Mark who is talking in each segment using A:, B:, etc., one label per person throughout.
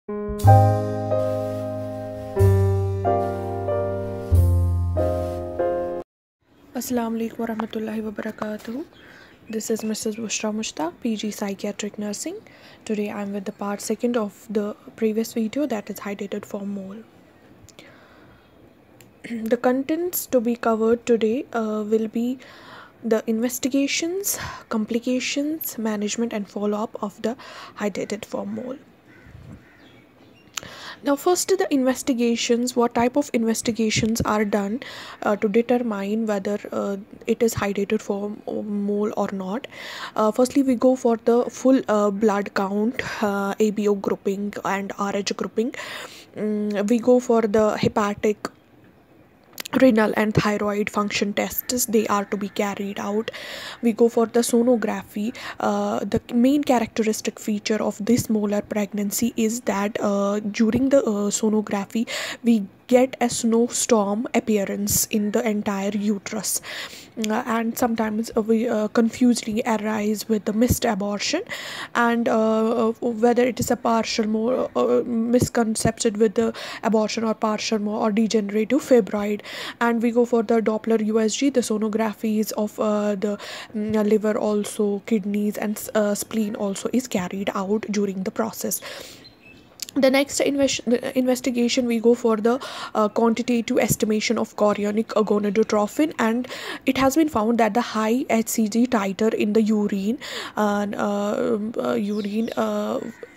A: Assalamu alaikum warahmatullahi wabarakatuh. This is Mrs. Bushra Mushtaq, PG Psychiatric Nursing. Today I'm with the part second of the previous video, that is hydrated form mole. The contents to be covered today will be the investigations, complications, management and follow-up of the hydrated form mole. Now first, the investigations. What type of investigations are done to determine whether it is hydrated form mole or not. Firstly, we go for the full blood count, ABO grouping and RH grouping. We go for the hepatic, renal and thyroid function tests. They are to be carried out. We go for the sonography. The main characteristic feature of this molar pregnancy is that during the sonography we get a snowstorm appearance in the entire uterus, and sometimes we confusedly arise with the missed abortion, and whether it is a partial more misconcepted with the abortion or partial more or degenerative fibroid. And we go for the Doppler USG, the sonographies of the liver, also kidneys and spleen also is carried out during the process. The next investigation, we go for the quantitative estimation of chorionic gonadotrophin, and it has been found that the high HCG titer in the urine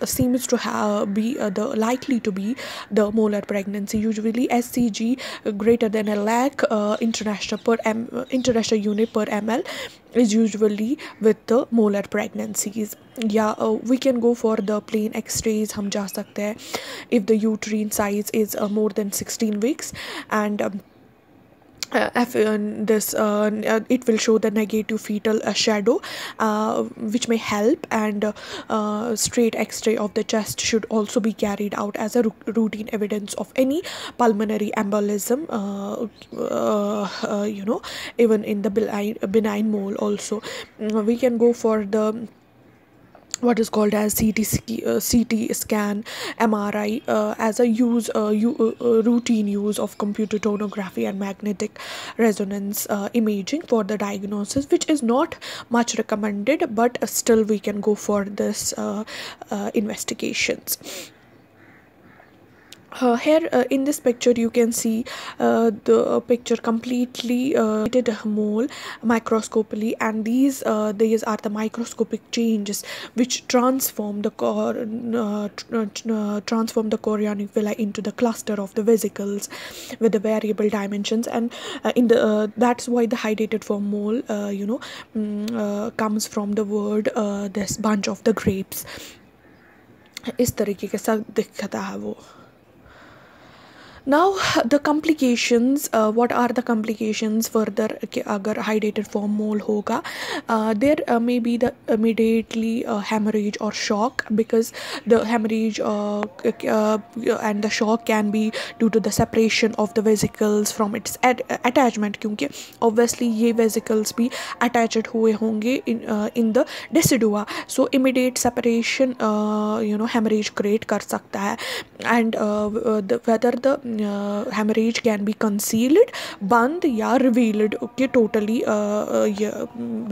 A: seems to be likely to be the molar pregnancy. Usually SCG greater than a lakh international unit per ml is usually with the molar pregnancies. We can go for the plain x-rays. हम जा सकते हैं if the uterine size is more than 16 weeks, and it will show the negative fetal shadow, which may help, and straight x-ray of the chest should also be carried out as a routine evidence of any pulmonary embolism, even in the benign mole also. We can go for the what is called as CT scan, MRI, as a routine use of computer tomography and magnetic resonance imaging for the diagnosis, which is not much recommended, but still we can go for this investigations. Here in this picture you can see the picture completely mole microscopically, and these are the microscopic changes which transform the chorionic villi into the cluster of the vesicles with the variable dimensions, and that's why the hydrated form mole comes from the word this bunch of the grapes. इस तरीके के सब दिखता है वो. Now the complications, what are the complications further अगर hydrated form mole होगा? There may be the immediately hemorrhage or shock, because the hemorrhage and the shock can be due to the separation of the vesicles from its attachment, क्योंकि obviously ये vesicles भी attached हुए होंगे in the decidua, so immediate separation hemorrhage create कर सकता है, and whether the hemorrhage can be concealed, बंद या revealed, okay, totally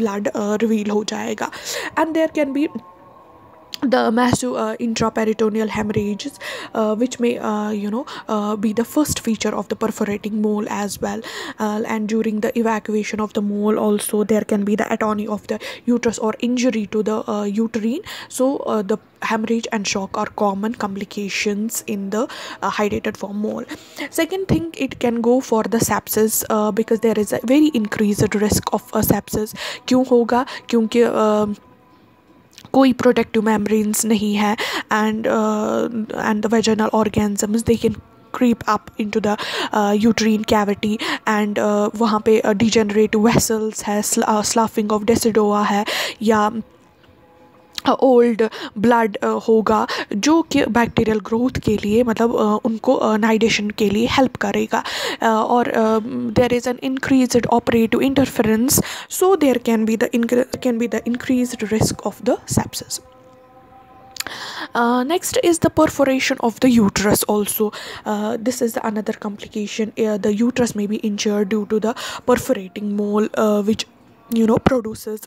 A: blood reveal हो जाएगा, and there can be the massive intraperitoneal hemorrhages, which may be the first feature of the perforating mole as well, and during the evacuation of the mole also there can be the atony of the uterus or injury to the uterine, so the hemorrhage and shock are common complications in the hydrated form mole. Second thing, it can go for the sepsis, because there is a very increased risk of sepsis. क्यों होगा? क्योंकि कोई protective membranes नहीं है, and the vaginal organisms, they can creep up into the uterine cavity, and वहाँ पे degenerative vessels है, sloughing of decidua है, या ओल्ड ब्लड होगा जो कि बैक्टीरियल ग्रोथ के लिए मतलब उनको नाइडेशन के लिए हेल्प करेगा, और there is an increased operative interference, so there can be the increased risk of the sepsis. Next is the perforation of the uterus also. This is another complication. The uterus may be injured due to the perforating mole, which produces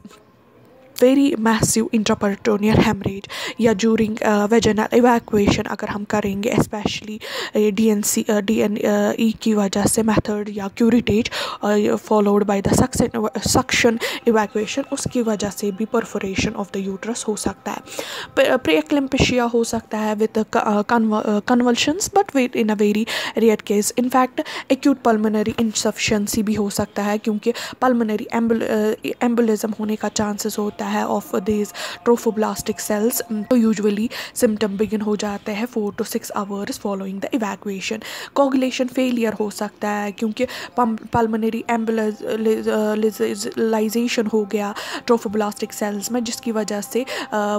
A: very massive intraperitoneal hemorrhage, या during vaginal evacuation अगर हम करेंगे, especially DNE की वजह से method या curettage followed by the suction evacuation, उसकी वजह से भी perforation of the uterus हो सकता है. Preeclampsia हो सकता है with convulsions, but in a very rare case. In fact acute pulmonary insufficiency भी हो सकता है, क्योंकि pulmonary embolism होने का chances होता है of these trophoblastic cells. तो usually symptom begin हो जाते हैं 4 to 6 hours following the evacuation. Coagulation failure हो सकता है, क्योंकि pulmonary embolization हो गया trophoblastic cells में, जिसकी वजह से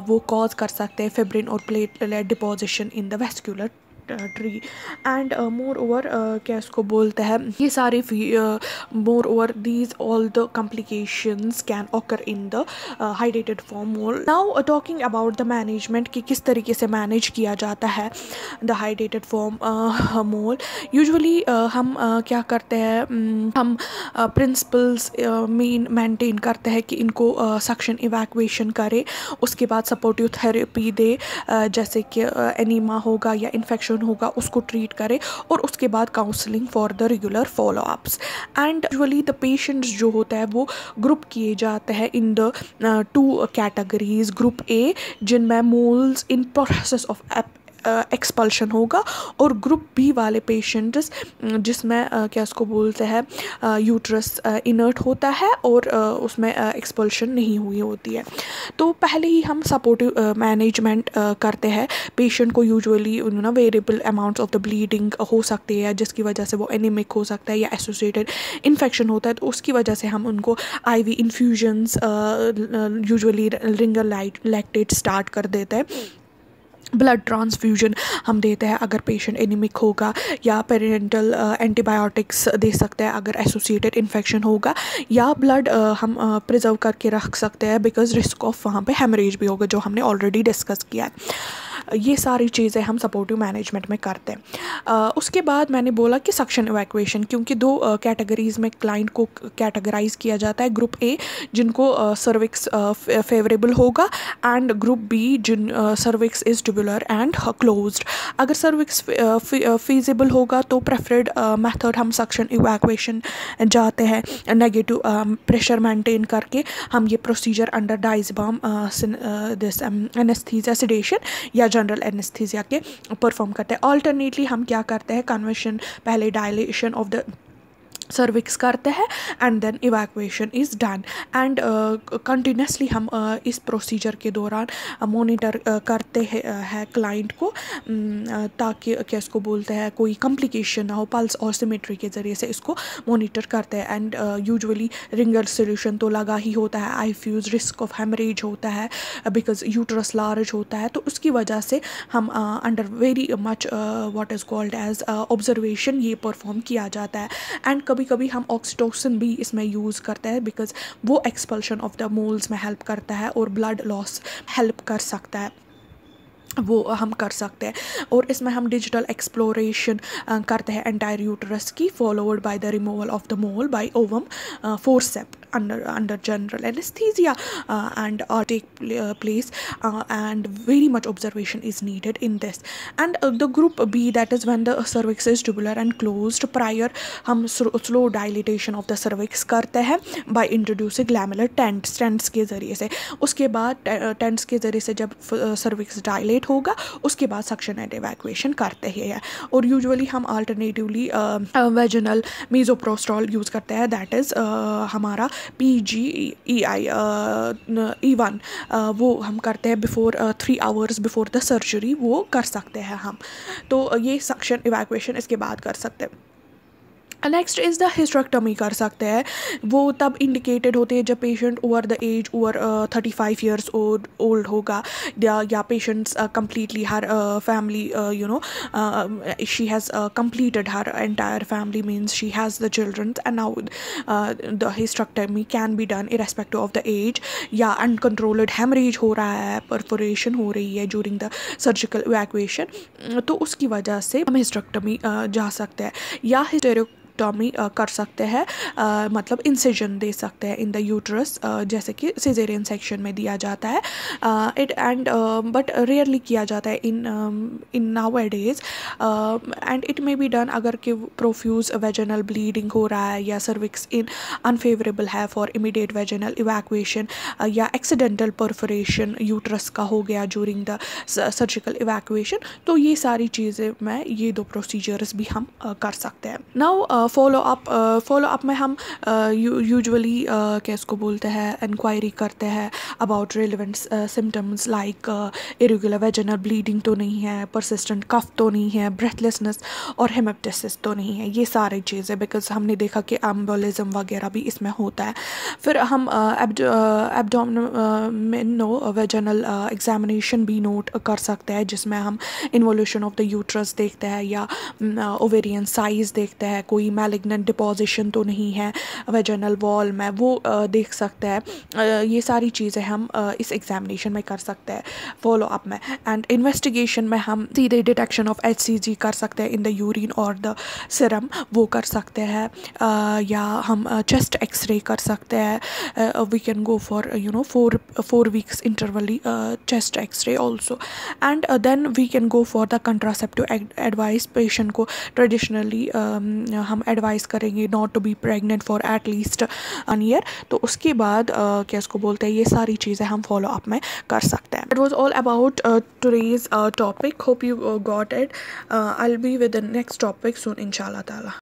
A: वो cause कर सकते हैं fibrin और platelet deposition in the vascular tree. And more over क्या इसको बोलते हैं, ये सारे more over these all the complications can occur in the hydrated form mole. Now talking about the management कि किस तरीके से मैनेज किया जाता है the hydrated form mole. Usually हम क्या करते हैं, हम प्रिंसिपल्स मेंटेन करते हैं कि इनको सक्शन इवैक्यूएशन करें, उसके बाद सपोर्टिव थेरेपी दे, जैसे कि एनीमा होगा या इन्फेक्शन होगा उसको ट्रीट करें, और उसके बाद counselling for the regular followups. And usually the patients जो होता है वो ग्रुप किए जाते हैं in the 2 categories. Group A जिनमें moles in process of expulsion होगा, और ग्रुप बी वाले पेशेंट्स जिसमें क्या इसको बोलते हैं यूट्रस इनर्ट होता है और उसमें एक्सपल्शन नहीं हुई होती है. तो पहले ही हम सपोर्टिव मैनेजमेंट करते हैं. पेशेंट को usually variable amounts of the bleeding हो सकती है, जिसकी वजह से वो एनीमिक हो सकता है या एसोसिएटेड इन्फेक्शन होता है, तो उसकी वजह से हम उनको IV infusions usually Ringer lactate start कर देते हैं. ब्लड ट्रांसफ्यूजन हम देते हैं अगर पेशेंट एनीमिक होगा, या पेरेंटल एंटीबायोटिक्स दे सकते हैं अगर एसोसिएटेड इन्फेक्शन होगा, या ब्लड हम प्रिजर्व करके रख सकते हैं बिकॉज रिस्क ऑफ वहाँ पे हेमरेज भी होगा, जो हमने ऑलरेडी डिस्कस किया है. ये सारी चीज़ें हम सपोर्टिव मैनेजमेंट में करते हैं. उसके बाद मैंने बोला कि सक्शन इवैक्यूएशन, क्योंकि 2 कैटेगरीज़ में क्लाइंट को कैटेगराइज किया जाता है. ग्रुप ए जिनको सर्विक्स फेवरेबल होगा, एंड ग्रुप बी जिन cervix is tubular and closed. अगर सर्विक्स फीजिबल होगा तो प्रेफर्ड मेथड हम सक्शन इवैक्यूएशन जाते हैं. नेगेटिव प्रेशर मेंटेन करके हम ये procedure under diazepam this anaesthesia sedation या जनरल एनेस्थीसिया के परफॉर्म करते हैं. ऑल्टरनेटली हम क्या करते हैं, कन्वर्शन पहले डायलेशन ऑफ द सर्विक्स करते हैं and then evacuation is done. And continuously हम इस प्रोसीजर के दौरान मोनिटर करते हैं क्लाइंट को, ताकि क्या इसको बोलते हैं कोई कॉम्प्लिकेशन ना हो. पल्स ऑसिमेट्री के ज़रिए से इसको मोनिटर करते हैं. एंड यूजुअली रिंगर सोल्यूशन तो लगा ही होता है. आईफ्यूज रिस्क ऑफ हेमरेज होता है बिकॉज यूट्रस लार्ज होता है, तो उसकी वजह से हम under very much what is called as observation ये परफॉर्म किया जाता है. एंड कभी कभी हम ऑक्सीटोसिन भी इसमें यूज़ करते हैं बिकॉज वो एक्सपल्शन ऑफ द मोल्स में हेल्प करता है और ब्लड लॉस हेल्प कर सकता है, वो हम कर सकते हैं. और इसमें हम डिजिटल एक्सप्लोरेशन करते हैं एंटायर यूटरस की, followed by the removal of the mole by ovum forceps under general anesthesia and take place and very much observation is needed in this. And the group B, that is when the cervix is tubular and closed. Prior हम slow dilatation of the cervix करते हैं by introducing lamellar stents के ज़रिए से. उसके बाद tents के ज़रिए से जब cervix dilate होगा उसके बाद suction and evacuation करते हैं. और usually हम alternatively vaginal misoprostol यूज़ करते हैं, that is हमारा PGEI E1 वो हम करते हैं before 3 hours before the surgery, वो कर सकते हैं हम. तो ये सक्शन इवैक्यूएशन इसके बाद कर सकते हैं. नेक्स्ट इज़ द हिस्ट्रेक्टमी कर सकते हैं। वो तब इंडिकेटेड होते हैं जब patient over the age over 35 years old होगा, या patients completely her family she has completed her entire family, means she has the children, and now the hysterectomy can be done irrespective of the age, या uncontrolled haemorrhage हो रहा है, perforation हो रही है during the surgical evacuation, तो उसकी वजह से हम हिस्टेरेक्टमी जा सकते हैं, या हिस्टेरेक्टमी कर सकते हैं, मतलब इंसिजन दे सकते हैं इन द यूट्रस, जैसे कि सिजेरियन सेक्शन में दिया जाता है, बट रेयरली किया जाता है in now days, and it may be done अगर कि प्रोफ्यूज वेजिनल ब्लीडिंग हो रहा है, या सर्विक्स इन अनफेवरेबल है फॉर इमीडिएट वेजिनल इवैक्यूएशन, या एक्सीडेंटल परफोरेशन यूट्रस का हो गया ड्यूरिंग द सर्जिकल इवैक्यूएशन। तो ये सारी चीज़ें में ये 2 प्रोसीजर्स भी हम कर सकते हैं। नाउ फॉलो अप में हम यूजुअली क्या इसको बोलते हैं, इंक्वायरी करते हैं about relevant symptoms like irregular vaginal bleeding तो नहीं है, परसिस्टेंट कफ तो नहीं है, ब्रेथलेसनेस और हेमेप्टिसिस तो नहीं है, ये सारी चीज़ें, बिकॉज हमने देखा कि एम्बोलिज्म वगैरह भी इसमें होता है। फिर हम एब्डोमिनो वेजिनल एग्जामिनेशन भी नोट कर सकते हैं, जिसमें हम इन्वोल्यूशन ऑफ द यूट्रस देखते हैं, या ओवेरियन साइज देखते हैं, कोई मैलिग्नेंट डिपोजिशन तो नहीं है वेजिनल वॉल में, वो देख सकते हैं। ये सारी चीज़ें हम इस एग्जामिनेशन में कर सकते हैं फॉलो अप में। एंड इन्वेस्टिगेशन में हम सीधे डिटेक्शन ऑफ HCG कर सकते हैं इन द यूरिन और द सीरम, वो कर सकते हैं, या हम चेस्ट एक्सरे कर सकते हैं, we can go for 4 weeks intervally chest X ray also, and then we can go for the contraceptive advice. Patient को ट्रेडिशनली हम एडवाइस करेंगे not to be pregnant for at least 1 year, तो उसके बाद क्या इसको बोलते हैं, ये सारी चीज़ें हम फॉलो अप में कर सकते हैं। It was all about today's topic, hope you got it. I will be with the next topic soon इंशाल्लाह ताला।